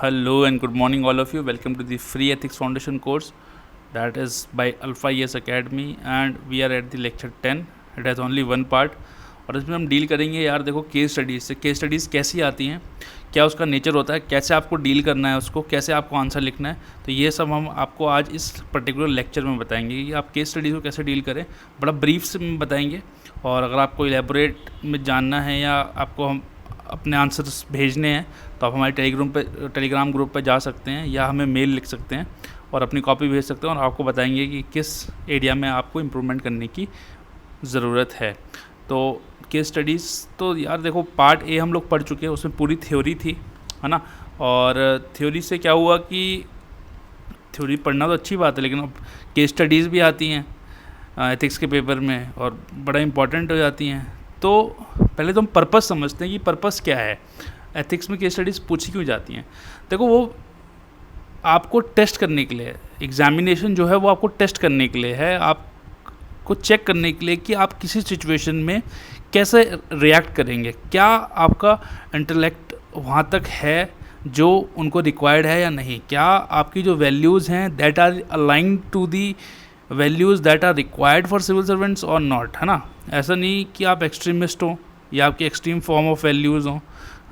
Hello and good morning, all of you. Welcome to the free ethics foundation course that is by Alpha ES Academy, and we are at the lecture 10. It has only one part. और इसमें हम deal करेंगे यार देखो case studies से। Case studies कैसी आती हैं, क्या उसका नेचर होता है, कैसे आपको डील करना है उसको, कैसे आपको आंसर लिखना है। तो ये सब हम आपको आज इस पर्टिकुलर लेक्चर में बताएंगे कि आप केस स्टडीज़ को कैसे डील करें। बड़ा ब्रीफ से में बताएंगे, और अगर आपको इलेबोरेट में जानना है या आपको हम अपने आंसर्स भेजने हैं तो आप हमारे टेलीग्राम ग्रुप पे जा सकते हैं, या हमें मेल लिख सकते हैं और अपनी कॉपी भेज सकते हैं, और आपको बताएंगे कि किस एरिया में आपको इम्प्रूवमेंट करने की ज़रूरत है। तो केस स्टडीज़ तो यार देखो, पार्ट ए हम लोग पढ़ चुके हैं, उसमें पूरी थ्योरी थी, है ना। और थ्योरी से क्या हुआ कि थ्योरी पढ़ना तो अच्छी बात है, लेकिन अब केस स्टडीज़ भी आती हैं एथिक्स के पेपर में और बड़ा इम्पॉर्टेंट हो जाती हैं। तो पहले तो हम पर्पस समझते हैं कि पर्पस क्या है, एथिक्स में केस स्टडीज़ पूछी क्यों जाती हैं। देखो, वो आपको टेस्ट करने के लिए, एग्जामिनेशन जो है वो आपको टेस्ट करने के लिए है, आपको चेक करने के लिए कि आप किसी सिचुएशन में कैसे रिएक्ट करेंगे, क्या आपका इंटेलेक्ट वहाँ तक है जो उनको रिक्वायर्ड है या नहीं, क्या आपकी जो वैल्यूज़ हैं that are aligned to the values that are required for civil servants और नॉट, है ना। ऐसा नहीं कि आप एक्सट्रीमिस्ट हो या आपकी एक्सट्रीम फॉर्म ऑफ वैल्यूज़ हो,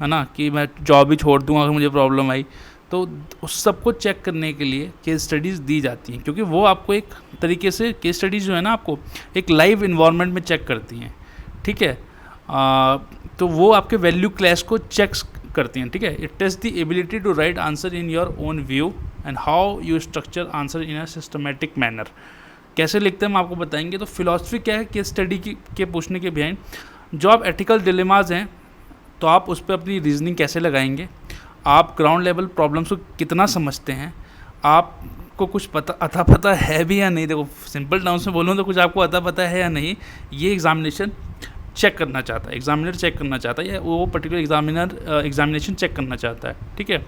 है ना, कि मैं जॉब ही छोड़ दूंगा अगर मुझे प्रॉब्लम आई। तो उस सब को चेक करने के लिए केस स्टडीज़ दी जाती हैं, क्योंकि वो आपको एक तरीके से केस स्टडीज़ जो है ना आपको एक लाइव इन्वायरमेंट में चेक करती हैं, ठीक है। तो वो आपके वैल्यू क्लैश को चेक करती हैं, ठीक है। It test the ability to write answer in your own view and how you structure answer in a systematic manner. कैसे लिखते हैं हम आपको बताएंगे। तो फिलॉसफी क्या है केस स्टडी के पूछने के बिहाइंड, जो आप एथिकल डिलेमाज हैं तो आप उस पर अपनी रीजनिंग कैसे लगाएंगे, आप ग्राउंड लेवल प्रॉब्लम्स को कितना समझते हैं, आपको कुछ अता पता है भी या नहीं। देखो, सिंपल टर्म्स में बोलूँ तो कुछ आपको अता पता है या नहीं, ये एग्जामिनेशन चेक करना चाहता है, एग्जामिनर चेक करना चाहता है, या वो पर्टिकुलर एग्जामिनेशन चेक करना चाहता है, ठीक है।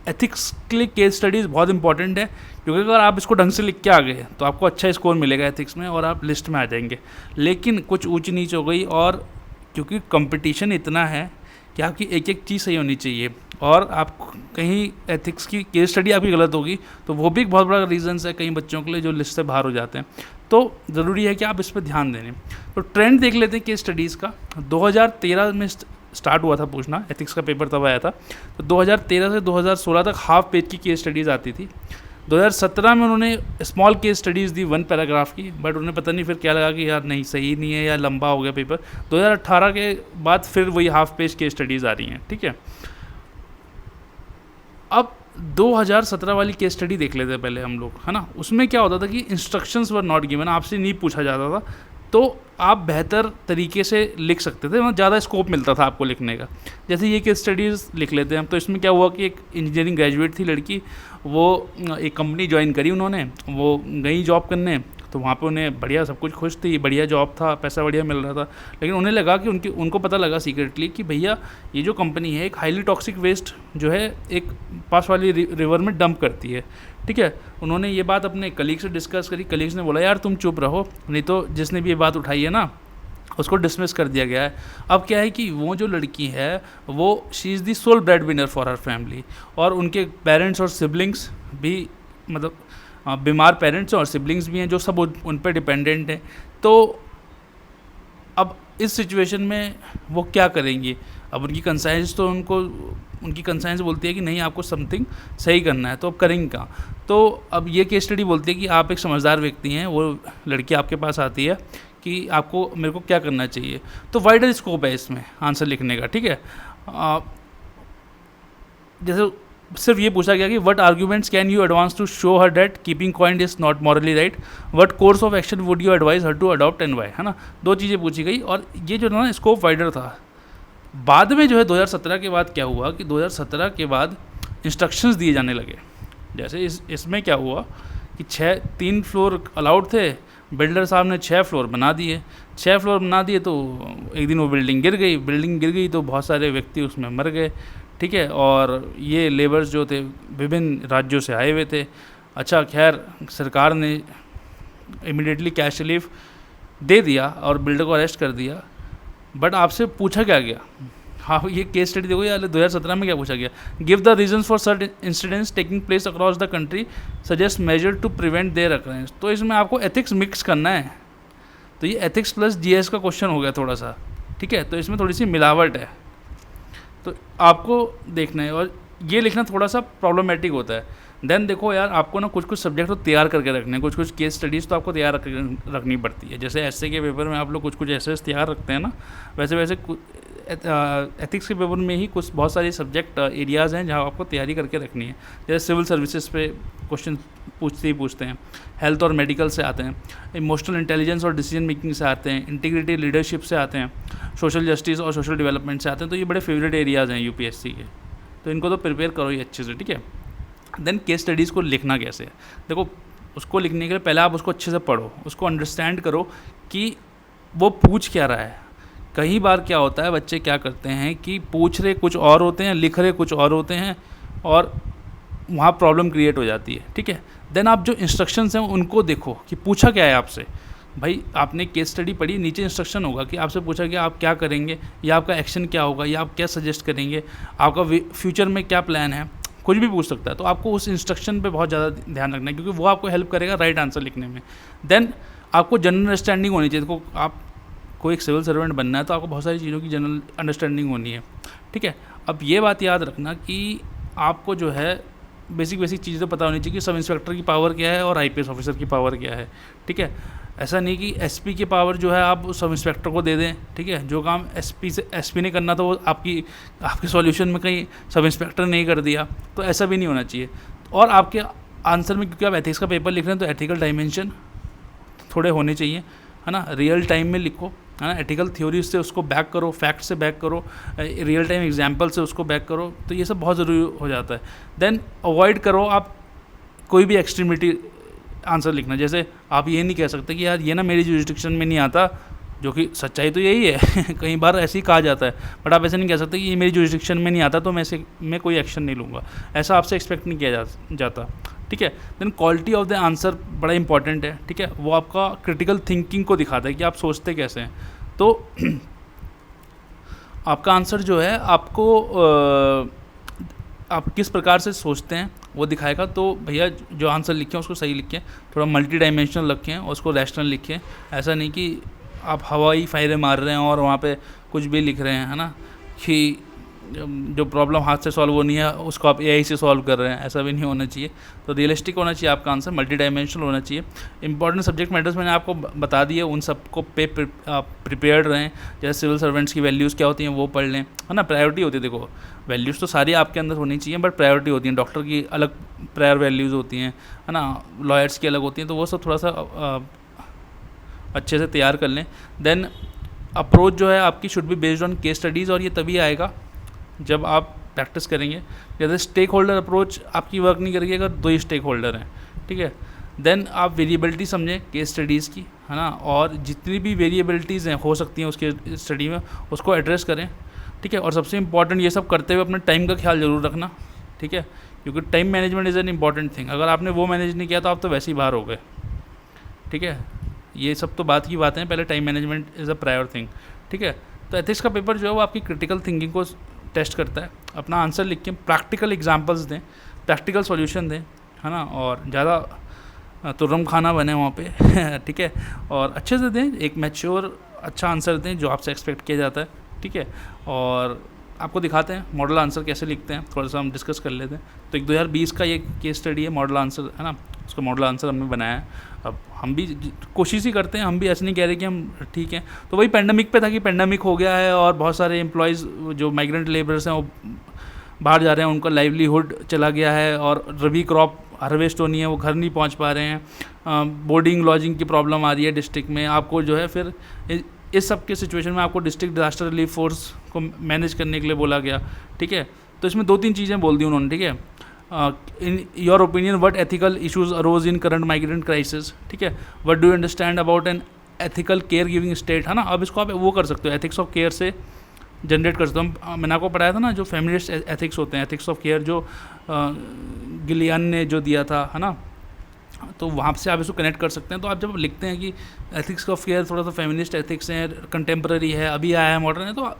एथिक्स के लिए केस स्टडीज़ बहुत इंपॉर्टेंट है, क्योंकि अगर आप इसको ढंग से लिख के आ गए तो आपको अच्छा स्कोर मिलेगा एथिक्स में और आप लिस्ट में आ जाएंगे। लेकिन कुछ ऊंच नीच हो गई, और क्योंकि कंपटीशन इतना है कि आपकी एक एक चीज़ सही होनी चाहिए, और आप कहीं एथिक्स की केस स्टडी आपकी गलत होगी तो वो भी एक बहुत बड़ा रीज़न्स है कई बच्चों के लिए जो लिस्ट से बाहर हो जाते हैं। तो ज़रूरी है कि आप इस पर ध्यान दें। तो ट्रेंड देख लेते हैं केस स्टडीज़ का। 2013 में स्टार्ट हुआ था पूछना, एथिक्स का पेपर तब आया था। तो 2013 से 2016 तक हाफ पेज की केस स्टडीज़ आती थी। 2017 में उन्होंने स्मॉल केस स्टडीज़ दी 1 पैराग्राफ की, बट उन्हें पता नहीं फिर क्या लगा कि यार नहीं, सही नहीं है या लंबा हो गया पेपर। 2018 के बाद फिर वही हाफ पेज केस स्टडीज़ आ रही हैं, ठीक है। अब 2017 वाली केस स्टडी देख लेते हैं पहले हम लोग, है ना। उसमें क्या होता था कि इंस्ट्रक्शंस वर नॉट गिवन, आपसे नहीं पूछा जाता था, तो आप बेहतर तरीके से लिख सकते थे, मतलब ज़्यादा स्कोप मिलता था आपको लिखने का। जैसे ये केस स्टडीज़ लिख लेते हैं हम। तो इसमें क्या हुआ कि एक इंजीनियरिंग ग्रेजुएट थी लड़की, वो एक कंपनी ज्वाइन करी उन्होंने, वो गई जॉब करने, तो वहाँ पे उन्हें बढ़िया सब कुछ खुश थी, बढ़िया जॉब था, पैसा बढ़िया मिल रहा था। लेकिन उन्हें लगा कि उनको पता लगा सीक्रेटली कि भैया ये जो कंपनी है एक हाईली टॉक्सिक वेस्ट जो है एक पास वाली रिवर में डंप करती है, ठीक है। उन्होंने ये बात अपने कलीग से डिस्कस करी। कलीग्स ने बोला यार तुम चुप रहो, नहीं तो जिसने भी ये बात उठाई है ना उसको डिसमिस कर दिया गया है। अब क्या है कि वो जो लड़की है वो she is the sole bread winner for her family, और उनके पेरेंट्स और सिबलिंग्स भी, मतलब बीमार पेरेंट्स और सिबलिंग्स भी हैं जो सब उन पर डिपेंडेंट हैं। तो अब इस सिचुएशन में वो क्या करेंगी। अब उनकी कंसाइंस तो उनकी कंसाइंस बोलती है कि नहीं, आपको समथिंग सही करना है, तो अब करेंगे क्या। तो अब ये केस स्टडी बोलती है कि आप एक समझदार व्यक्ति हैं, वो लड़की आपके पास आती है कि आपको मेरे को क्या करना चाहिए। तो वाइडर स्कोप है इसमें आंसर लिखने का, ठीक है। जैसे सिर्फ ये पूछा गया कि what arguments can you advance to show her that keeping coin is not morally right, what course of action would you advise her to adopt and why, है ना। 2 चीज़ें पूछी गई, और ये जो ना स्कोप वाइडर था। बाद में जो है 2017 के बाद क्या हुआ कि 2017 के बाद इंस्ट्रक्शंस दिए जाने लगे। जैसे इसमें क्या हुआ कि 3 फ्लोर अलाउड थे, बिल्डर साहब ने 6 फ्लोर बना दिए। 6 फ्लोर बना दिए तो एक दिन वो बिल्डिंग गिर गई तो बहुत सारे व्यक्ति उसमें मर गए, ठीक है। और ये लेबर्स जो थे विभिन्न राज्यों से आए हुए थे। अच्छा, खैर सरकार ने इमीडिएटली कैश रिलीफ दे दिया और बिल्डर को अरेस्ट कर दिया। बट आपसे पूछा क्या गया हाँ ये केस स्टडी देखो यार 2017 में क्या पूछा गया, गिव द रीजंस फॉर सर्ट incidents taking place across the country, suggest measure to prevent their occurrence. तो इसमें आपको एथिक्स मिक्स करना है, तो ये एथिक्स प्लस जीएस का क्वेश्चन हो गया थोड़ा सा, ठीक है। तो इसमें थोड़ी सी मिलावट है, तो आपको देखना है, और ये लिखना थोड़ा सा प्रॉब्लमेटिक होता है। देन देखो यार, आपको ना कुछ कुछ सब्जेक्ट तो तैयार करके रखने हैं, कुछ कुछ केस स्टडीज़ तो आपको तैयार रखनी पड़ती है। जैसे एसए के पेपर में आप लोग कुछ कुछ ऐसे तैयार रखते हैं ना, वैसे वैसे एथिक्स के पेपर में ही कुछ बहुत सारे सब्जेक्ट एरियाज़ हैं जहाँ आपको तैयारी करके रखनी है। जैसे सिविल सर्विसेज पे क्वेश्चन पूछते हैं, हेल्थ और मेडिकल से आते हैं, इमोशनल इंटेलिजेंस और डिसीजन मेकिंग से आते हैं, इंटीग्रिटी लीडरशिप से आते हैं, सोशल जस्टिस और सोशल डेवलपमेंट से आते हैं। तो ये बड़े फेवरेट एरियाज़ हैं यूपीएससी के, तो इनको तो प्रिपेयर करो ये अच्छे से, ठीक है। देन केस स्टडीज़ को लिखना कैसे है, देखो उसको लिखने के लिए पहले आप उसको अच्छे से पढ़ो, उसको अंडरस्टैंड करो कि वो पूछ क्या रहा है। कई बार क्या होता है, बच्चे क्या करते हैं कि पूछ रहे कुछ और होते हैं, लिख रहे कुछ और होते हैं, और वहाँ प्रॉब्लम क्रिएट हो जाती है, ठीक है। देन आप जो इंस्ट्रक्शंस हैं उनको देखो कि पूछा क्या है आपसे। भाई आपने केस स्टडी पढ़ी, नीचे इंस्ट्रक्शन होगा कि आपसे पूछा कि आप क्या करेंगे, या आपका एक्शन क्या होगा, या आप क्या सजेस्ट करेंगे, आपका फ्यूचर में क्या प्लान है, कुछ भी पूछ सकता है। तो आपको उस इंस्ट्रक्शन पे बहुत ज़्यादा ध्यान रखना है, क्योंकि वो आपको हेल्प करेगा राइट आंसर लिखने में। देन आपको जनरल अंडरस्टैंडिंग होनी चाहिए। देखो आप कोई एक सिविल सर्वेंट बनना है तो आपको बहुत सारी चीज़ों की जनरल अंडरस्टैंडिंग होनी है, ठीक है। अब ये बात याद रखना कि आपको जो है बेसिक चीज़ें तो पता होनी चाहिए कि सब इंस्पेक्टर की पावर क्या है और आईपीएस ऑफिसर की पावर क्या है, ठीक है। ऐसा नहीं कि एसपी की पावर जो है आप सब इंस्पेक्टर को दे दें, ठीक है। जो काम एसपी ने करना था वो आपके सॉल्यूशन में कहीं सब इंस्पेक्टर नहीं कर दिया, तो ऐसा भी नहीं होना चाहिए। और आपके आंसर में, क्योंकि आप एथिक्स का पेपर लिख रहे हैं, तो एथिकल डायमेंशन थोड़े होने चाहिए, है ना। रियल टाइम में लिखो, है ना। एथिकल थ्योरी से उसको बैक करो, फैक्ट से बैक करो, रियल टाइम एग्जाम्पल से उसको बैक करो, तो ये सब बहुत ज़रूरी हो जाता है। देन अवॉइड करो आप कोई भी एक्सट्रीमिटी आंसर लिखना। जैसे आप ये नहीं कह सकते कि यार ये ना मेरी जुरिस्डिक्शन में नहीं आता, जो कि सच्चाई तो यही है कई बार ऐसे ही कहा जाता है, बट आप ऐसे नहीं कह सकते कि ये मेरी जुरिस्डिक्शन में नहीं आता तो मैं कोई एक्शन नहीं लूँगा, ऐसा आपसे एक्सपेक्ट नहीं किया जाता, ठीक है। Then quality of the answer बड़ा इंपॉर्टेंट है, ठीक है। वो आपका क्रिटिकल थिंकिंग को दिखाता है कि आप सोचते कैसे हैं। तो आपका आंसर जो है आप किस प्रकार से सोचते हैं वो दिखाएगा। तो भैया जो आंसर लिखें उसको सही लिखें, थोड़ा मल्टी डायमेंशनल रखें और उसको रैशनल लिखें। ऐसा नहीं कि आप हवाई फायरे मार रहे हैं और वहाँ पे कुछ भी लिख रहे हैं, है ना, कि जो प्रॉब्लम हाथ से सॉल्व होनी है उसको आप एआई से सॉल्व कर रहे हैं, ऐसा भी नहीं होना चाहिए। तो रियलिस्टिक होना चाहिए आपका आंसर, मल्टी डायमेंशनल होना चाहिए। इंपॉर्टेंट सब्जेक्ट मैटर्स मैंने आपको बता दिए, उन सबको प्रिपेयर्ड रहें। जैसे सिविल सर्वेंट्स की वैल्यूज़ क्या होती हैं वो पढ़ लें, है ना। प्रायोरिटी होती है, देखो वैल्यूज़ तो सारी आपके अंदर होनी चाहिए, बट प्रायोरिटी होती हैं। डॉक्टर की अलग प्रायर वैल्यूज़ होती हैं, है ना, लॉयर्स की अलग होती हैं, तो वो सब थोड़ा सा अच्छे से तैयार कर लें। देन अप्रोच जो है आपकी should be based on case studies, और ये तभी आएगा जब आप प्रैक्टिस करेंगे। जैसे स्टेक होल्डर अप्रोच आपकी वर्क नहीं करेगी अगर 2 ही स्टेक होल्डर हैं, ठीक है। देन आप वेरिएबिलिटी समझें केस स्टडीज़ की, है ना, और जितनी भी वेरिएबिलिटीज़ हैं हो सकती हैं उसके स्टडी में, उसको एड्रेस करें, ठीक है। और सबसे इंपॉर्टेंट ये सब करते हुए अपने टाइम का ख्याल ज़रूर रखना, ठीक है, क्योंकि time management is an important thing. अगर आपने वो मैनेज नहीं किया तो आप तो वैसे ही बाहर हो गए, ठीक है। ये सब तो बात की बातें हैं, पहले time management is a prior thing, ठीक है। तो एथिक्स का पेपर जो है वो आपकी क्रिटिकल थिंकिंग को टेस्ट करता है। अपना आंसर लिख के प्रैक्टिकल एग्जांपल्स दें, प्रैक्टिकल सॉल्यूशन दें, है ना, और ज़्यादा तुर्रम खाना बने वहाँ पे ठीक है, और अच्छे से दें, एक मैच्योर अच्छा आंसर दें जो आपसे एक्सपेक्ट किया जाता है, ठीक है। और आपको दिखाते हैं मॉडल आंसर कैसे लिखते हैं, थोड़ा सा हम डिस्कस कर लेते हैं। तो एक 2020 का ये केस स्टडी है, मॉडल आंसर, है ना, उसका मॉडल आंसर हमने बनाया है। अब हम भी कोशिश ही करते हैं, हम भी ऐसे नहीं कह रहे कि हम ठीक हैं। तो वही पेंडेमिक पे था कि पेंडेमिक हो गया है और बहुत सारे एम्प्लॉयज़ जो माइग्रेंट लेबरर्स हैं वो बाहर जा रहे हैं, उनका लाइवलीहुड चला गया है, और रबी क्रॉप हार्वेस्ट होनी है, वो घर नहीं पहुंच पा रहे हैं, बोर्डिंग लॉजिंग की प्रॉब्लम आ रही है डिस्ट्रिक्ट में। आपको जो है फिर इस सब के सिचुएशन में आपको डिस्ट्रिक्ट डिजास्टर रिलीफ फोर्स को मैनेज करने के लिए बोला गया, ठीक है। तो इसमें 2-3 चीज़ें बोल दी उन्होंने, ठीक है। In your opinion what ethical issues arose in current migrant crisis, ठीक है। What do you understand about an ethical care giving state, है ना। अब इसको आप वो कर सकते हो, एथिक्स ऑफ केयर से जनरेट कर सकते हो। मैंने आपको पढ़ाया था ना जो फेमिनिस्ट एथिक्स होते हैं, एथिक्स ऑफ केयर जो गिलियन ने जो दिया था, है ना, तो वहाँ से आप इसको कनेक्ट कर सकते हैं। तो आप जब लिखते हैं कि एथिक्स ऑफ केयर थोड़ा सा फेमिनिस्ट एथिक्स है, कंटेम्प्रेरी है, अभी आया है, मॉडर्न है, तो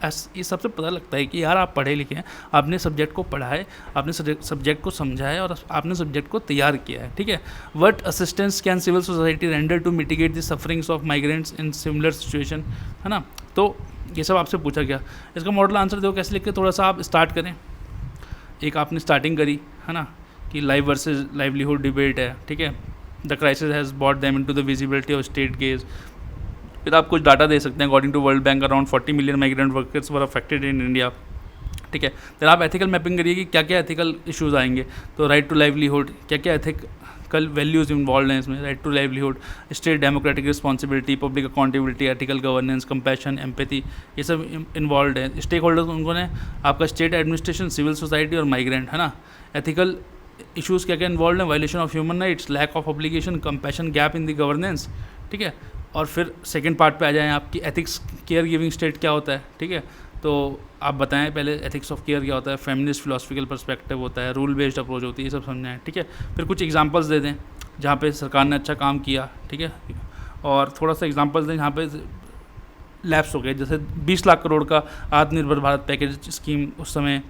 ये सबसे पता लगता है कि यार आप पढ़े लिखे हैं, आपने सब्जेक्ट को पढ़ा है, आपने सब्जेक्ट को समझा है और आपने सब्जेक्ट को तैयार किया है, ठीक है। What assistance can civil society render to mitigate the sufferings of migrants in similar situation, है ना। तो ये सब आपसे पूछा गया। इसका मॉडल आंसर देखो कैसे लिख के थोड़ा सा आप स्टार्ट करें। एक आपने स्टार्टिंग करी, है ना, कि लाइफ वर्सेस लाइवलीहुड डिबेट है, ठीक है। The crisis has bought them into the visibility of state gaze. फिर आप कुछ डाटा दे सकते हैं। According to world bank around 40 million migrant workers were affected in India, ठीक है। फिर आप एथिकल मैपिंग करिए कि क्या क्या एथिकल इश्यूज़ आएंगे। तो राइट टू लाइवलीहुड, क्या क्या एथिकल वैल्यूज़ इन्वॉल्व हैं इसमें। Right to livelihood, state democratic responsibility, public accountability, ethical governance, compassion, empathy, ये सब इन्वॉल्व है। स्टेक होल्डर्स उन्होंने आपका स्टेट एडमिनिस्ट्रेशन, सिविल सोसाइटी और माइग्रेंट, है ना। एथिकल इश्यूज़ क्या क्या इन्वॉल्व हैं, violation of human rights, lack of obligation, compassion, gap in the governance, ठीक है। और फिर सेकंड पार्ट पे आ जाएं आपकी एथिक्स, केयर गिविंग स्टेट क्या होता है, ठीक है। तो आप बताएं पहले एथिक्स ऑफ केयर क्या होता है, फेमिनिस्ट फिलोसफिकल पर्सपेक्टिव होता है, रूल बेस्ड अप्रोच होती है, ये सब समझाएं, ठीक है। फिर कुछ एग्जांपल्स दे दें जहाँ पे सरकार ने अच्छा काम किया, ठीक है। और थोड़ा सा एग्जांपल्स दें जहाँ पे लैप्स हो गए, जैसे 20 लाख करोड़ का आत्मनिर्भर भारत पैकेज स्कीम उस समय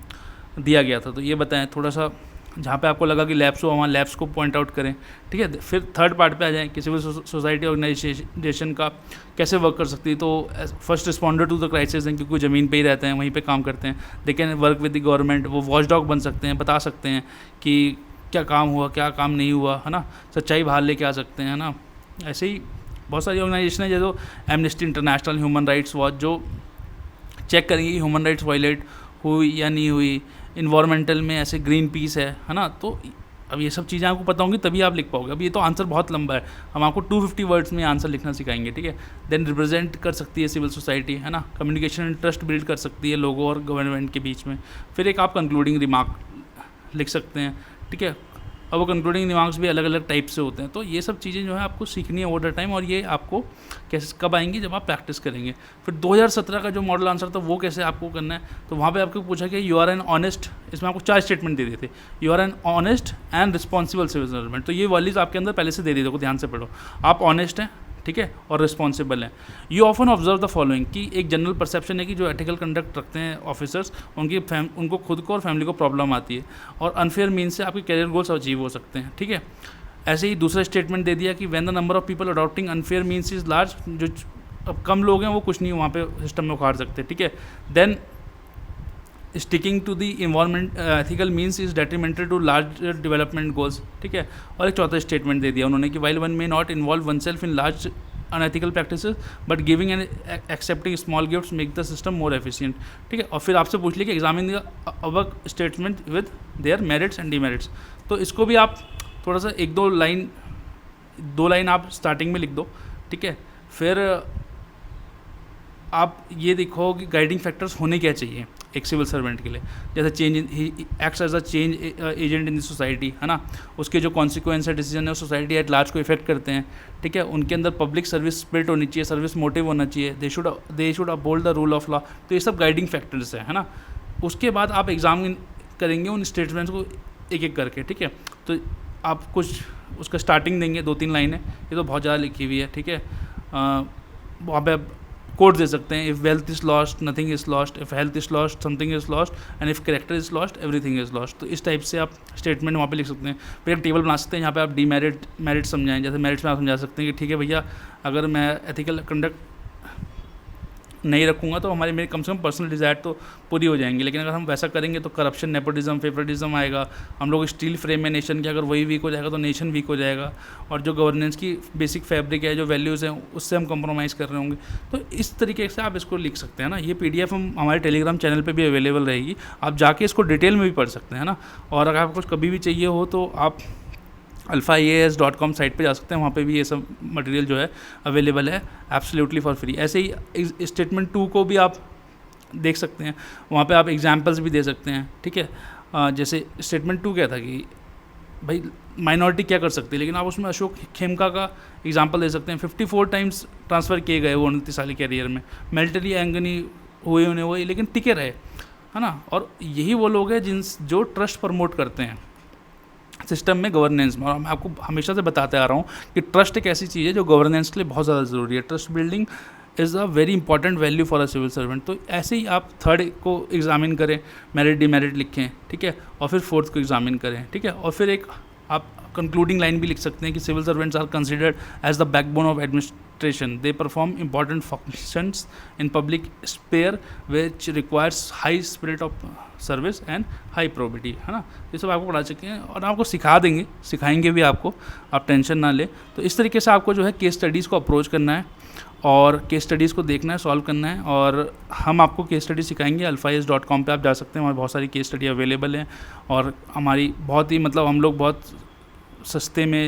दिया गया था, तो ये बताएं थोड़ा सा जहाँ पे आपको लगा कि लैब्स हो वहाँ लैब्स को पॉइंट आउट करें, ठीक है। फिर थर्ड पार्ट पे आ जाएं कि सिविल सोसाइटी ऑर्गेनाइजेशन का कैसे वर्क कर सकती है। तो first responder to the crisis हैं, क्योंकि ज़मीन पे ही रहते हैं, वहीं पे काम करते हैं। They can work with the government, वो वॉच डॉग बन सकते हैं, बता सकते हैं कि क्या काम हुआ क्या काम नहीं हुआ, है ना। सच्चाई बाहर लेके आ सकते हैं, है ना। ऐसे ही बहुत सारी ऑर्गेनाइजेशन है जैसे amnesty international, human rights watch, जो चेक करेंगे कि ह्यूमन राइट्स वायलेट हुई या नहीं हुई। इन्वायरमेंटल में ऐसे ग्रीन पीस है ना। तो अब ये सब चीज़ें आपको पता होंगी तभी आप लिख पाओगे। अब ये तो आंसर बहुत लंबा है, हम आपको 250 वर्ड्स में आंसर लिखना सिखाएंगे, ठीक है। देन रिप्रेजेंट कर सकती है सिविल सोसाइटी, है ना। कम्युनिकेशन एंड ट्रस्ट बिल्ड कर सकती है लोगों और गवर्नमेंट के बीच में। फिर एक आप कंक्लूडिंग रिमार्क लिख सकते हैं, ठीक है। अब वो कंक्लूडिंग रिमार्क्स भी अलग अलग टाइप से होते हैं। तो ये सब चीज़ें जो है आपको सीखनी है ओवर द टाइम, और ये आपको कैसे कब आएंगी, जब आप प्रैक्टिस करेंगे। फिर 2017 का जो मॉडल आंसर था वो कैसे आपको करना है, तो वहाँ पे आपको पूछा कि यू आर एन ऑनेस्ट, इसमें आपको 4 स्टेटमेंट दे दिए थे। You are an honest and responsible civil servant, तो ये वैल्यूज आपके अंदर पहले से दे दी, देखो ध्यान से पढ़ो। आप ऑनेस्ट हैं, ठीक है, और रिस्पॉन्सिबल हैं। You often observe the following, कि एक जनरल परसेप्शन है कि जो एथिकल कंडक्ट रखते हैं ऑफिसर्स, उनको खुद को और फैमिली को प्रॉब्लम आती है, और अनफेयर मीन से आपके कैरियर गोल्स अचीव हो सकते हैं, ठीक है। ऐसे ही दूसरा स्टेटमेंट दे दिया कि when the number of people adopting unfair means is large, जो अब कम लोग हैं वो कुछ नहीं वहाँ पे सिस्टम में उखाड़ सकते, ठीक है। Then sticking to the environment ethical means is detrimental to large development goals, ठीक है। और एक चौथा स्टेटमेंट दे दिया उन्होंने कि while one may not involve one self in large unethical practices but giving and accepting small gifts make the system more efficient, ठीक है। और फिर आपसे पूछ लिया कि examine the above statement with their merits and demerits. तो इसको भी आप थोड़ा सा 1-2 लाइन आप स्टार्टिंग में लिख दो, ठीक है। फिर आप ये देखो कि गाइडिंग फैक्टर्स होने क्या चाहिए एक सिविल सर्वेंट के लिए, जैसे change in acts as a change agent in the society, है ना। उसके जो कॉन्सिक्वेंस है, डिसीजन है, सोसाइटी एट लार्ज को इफेक्ट करते हैं, ठीक है। उनके अंदर पब्लिक सर्विस स्पिरिट होनी चाहिए, सर्विस मोटिव होना चाहिए, they should uphold the rule of law. तो ये सब गाइडिंग फैक्टर्स है ना। उसके बाद आप एग्जाम करेंगे उन स्टेटमेंट्स को एक एक करके, ठीक है। तो आप कुछ उसका स्टार्टिंग देंगे, 2-3 लाइनें, ये तो बहुत ज़्यादा लिखी हुई है, ठीक है। वहाँ पे कोड दे सकते हैं, if wealth is lost nothing is lost, if health is lost something is lost, and if character is lost everything is lost. तो इस टाइप से आप स्टेटमेंट वहाँ पे लिख सकते हैं। फिर एक टेबल बना सकते हैं जहाँ पे आप मेरिट समझाएं। जैसे मेरिट्स में आप समझा सकते हैं कि ठीक है भैया, अगर मैं एथिकल कंडक्ट नहीं रखूँगा तो मेरे कम से कम पर्सनल डिज़ायर तो पूरी हो जाएंगी, लेकिन अगर हम वैसा करेंगे तो करप्शन, नेपोटिज्म, फेवरेटिज्म आएगा। हम लोग स्टील फ्रेम में नेशन के, अगर वही वीक हो जाएगा तो नेशन वीक हो जाएगा, और जो गवर्नेंस की बेसिक फैब्रिक है, जो वैल्यूज़ हैं, उससे हम कंप्रोमाइज़ कर रहे होंगे। तो इस तरीके से आप इसको लिख सकते हैं ना। ये PDF हम हमारे टेलीग्राम चैनल पर भी अवेलेबल रहेगी, आप जाके इसको डिटेल में भी पढ़ सकते हैं ना। और अगर आपको कभी भी चाहिए हो तो आप alphaeas.com साइट पे जा सकते हैं, वहाँ पे भी ये सब मटेरियल जो है अवेलेबल है एब्सोल्युटली फॉर फ्री। ऐसे ही स्टेटमेंट 2 को भी आप देख सकते हैं, वहाँ पे आप एग्जांपल्स भी दे सकते हैं, ठीक है। जैसे स्टेटमेंट 2 क्या था कि भाई माइनॉरिटी क्या कर सकती है, लेकिन आप उसमें अशोक खेमका का एग्जांपल दे सकते हैं। 54 टाइम्स ट्रांसफ़र किए गए वो 29 साल कैरियर में, मिलिट्री एंगनी हुए उन्हें वही, लेकिन टिके रहे, है ना। और यही वो लोग हैं जो ट्रस्ट प्रमोट करते हैं सिस्टम में, गवर्नेंस में। और मैं आपको हमेशा से बताते आ रहा हूँ कि ट्रस्ट एक ऐसी चीज़ है जो गवर्नेंस के लिए बहुत ज़्यादा ज़रूरी है। Trust building is a very important value for a civil servant. तो ऐसे ही आप थर्ड को एग्जामिन करें, मेरिट डिमेरिट लिखें, ठीक है, और फिर फोर्थ को एग्जामिन करें, ठीक है, और फिर एक आप कंक्लूडिंग लाइन भी लिख सकते हैं कि civil servants are considered as the backbone of administration, they perform important functions in public sphere which requires high spirit of service and high probity, है ना। ये सब आपको पढ़ा चुके हैं और आपको सिखा देंगे, सिखाएंगे भी आपको, आप टेंशन ना ले। तो इस तरीके से आपको जो है केस स्टडीज़ को अप्रोच करना है और केस स्टडीज़ को देखना है, सॉल्व करना है, और हम आपको केस स्टडी सिखाएंगे। alphais.com पे आप जा सकते हैं, वहाँ बहुत सारी केस स्टडी अवेलेबल हैं और हमारी बहुत ही मतलब हम लोग बहुत सस्ते में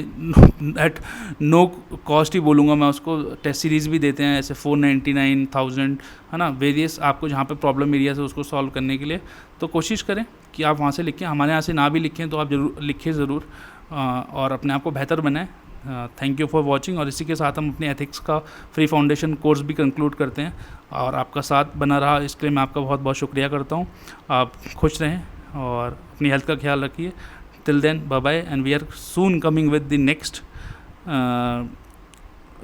एट नो कॉस्ट ही बोलूँगा मैं उसको, टेस्ट सीरीज़ भी देते हैं ऐसे 499, 1000, है ना, वेरियस आपको जहाँ पे प्रॉब्लम एरियाज है उसको सॉल्व करने के लिए। तो कोशिश करें कि आप वहाँ से लिखें, हमारे यहाँ से ना भी लिखें तो आप जरूर लिखें ज़रूर, और अपने आप को बेहतर बनाएं। थैंक यू फॉर वॉचिंग, और इसी के साथ हम अपने एथिक्स का फ्री फाउंडेशन कोर्स भी कंक्लूड करते हैं, और आपका साथ बना रहा इसके लिए मैं आपका बहुत बहुत शुक्रिया करता हूँ। आप खुश रहें और अपनी हेल्थ का ख्याल रखिए। Till then, bye bye, and we are soon coming with the next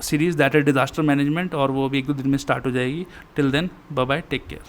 series that is disaster management, और वो भी 1-2 दिन में स्टार्ट हो जाएगी। Till then, bye bye, take care.